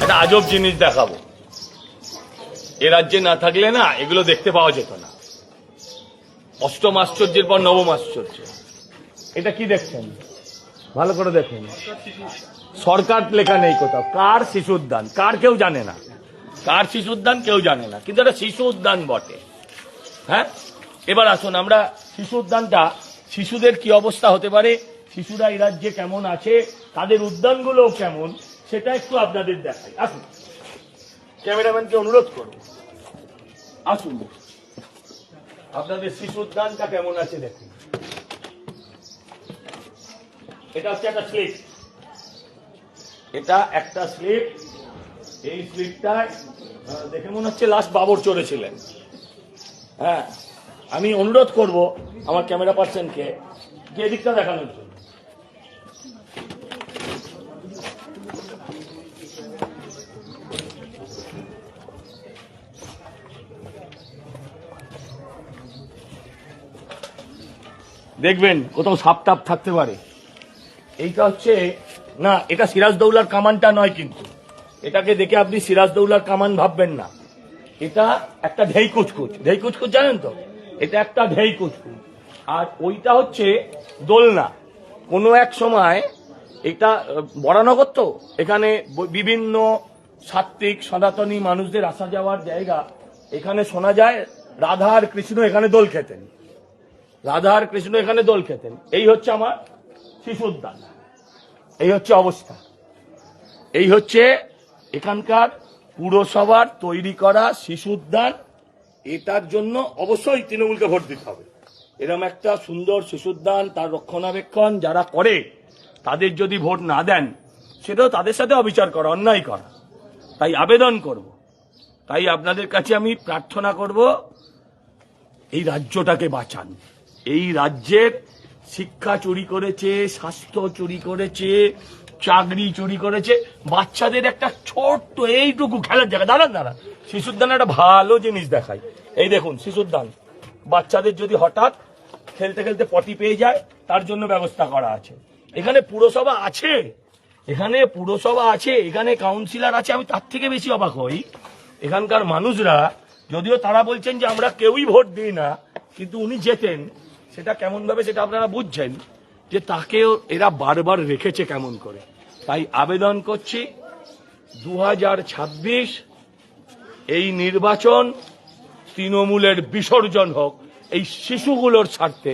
একটা আজব জিনিস দেখাবো, এ রাজ্যে না থাকলে না এগুলো দেখতে পাওয়া যেত না। অষ্টম আশ্চর্যের পর নবম আশ্চর্য। এটা কি দেখছেন? ভালো করে দেখুন, সরকার লেখা নেই কোথাও। কার শিশু উদ্যান? কার কেউ জানে না, কার শিশু উদ্যান কেউ জানে না, কিন্তু এটা শিশু উদ্যান বটে। হ্যাঁ, এবার আসুন আমরা শিশু উদ্যানটা, শিশুদের কি অবস্থা হতে পারে, শিশুরা এই রাজ্যে কেমন আছে, তাদের উদ্যানগুলো কেমন, সেটা একটু আপনাদের দেখাই। আসুন, ক্যামেরাম্যানকে অনুরোধ করব, আসুন আপনাদের শিশু উদ্যানটা কেমন আছে দেখুন। এটা হচ্ছে একটা স্লিপ, এটা একটা স্লিপ। এই স্লিপটায় দেখে মনে হচ্ছে লাস্ট বাবর চড়েছিলেন। হ্যাঁ, আমি অনুরোধ করব আমার ক্যামেরা পার্সনকে যে এদিকটা দেখানোর জন্য। দেখবেন কোথাও সাপ টাপ থাকতে পারে। এইটা হচ্ছে না, এটা সিরাজদৌলার কামানটা নয়, কিন্তু এটাকে দেখে আপনি সিরাজদৌলার কামান ভাববেন না। এটা একটা ঢেই কুচকুচ। ঢেই কুচকুচ জানেন তো? এটা একটা ঢেই কুচকুচ। আর ওইটা হচ্ছে দোলনা। কোনো এক সময় এটা বরানগর, তো এখানে বিভিন্ন সাত্ত্বিক সনাতনী মানুষদের আসা যাওয়ার জায়গা। এখানে শোনা যায় রাধা আর কৃষ্ণ এখানে দোল খেতেন, রাধা আর কৃষ্ণ এখানে দোল খেতেন। এই হচ্ছে আমার শিশু উদ্যান, এই হচ্ছে অবস্থা, এই হচ্ছে এখানকার পুরসভার তৈরি করা শিশু উদ্যান। এটার জন্য অবশ্যই তৃণমূলকে ভোট দিতে হবে। এরকম একটা সুন্দর শিশু উদ্যান, তার রক্ষণাবেক্ষণ যারা করে, তাদের যদি ভোট না দেন, সেটাও তাদের সাথে অবিচার করা, অন্যায় করা। তাই আবেদন করব, তাই আপনাদের কাছে আমি প্রার্থনা করব, এই রাজ্যটাকে বাঁচান। এই রাজ্যের শিক্ষা চুরি করেছে, স্বাস্থ্য চুরি করেছে, চাকরি চুরি করেছে, বাচ্চাদের একটা ছোট্ট এইটুকু খেলার জায়গা। দাঁড়ান দাঁড়ান, শিশুদ্যান একটা ভালো জিনিস দেখাই। এই দেখুন শিশুদ্যান, বাচ্চাদের যদি হঠাৎ খেলতে খেলতে পটি পেয়ে যায়, তার জন্য ব্যবস্থা করা আছে। এখানে পুরসভা আছে, এখানে পুরসভা আছে, এখানে কাউন্সিলর আছে। আমি তার থেকে বেশি অবাক হই, এখানকার মানুষরা, যদিও তারা বলছেন যে আমরা কেউই ভোট দিই না, কিন্তু উনি যেতেন, সেটা কেমন ভাবে সেটা আপনারা বুঝছেন, যে তাকেও এরা বারবার রেখেছে কেমন করে। তাই আবেদন করছি, 2026 এই নির্বাচন তৃণমূলের বিসর্জন হোক, এই শিশুগুলোর স্বার্থে।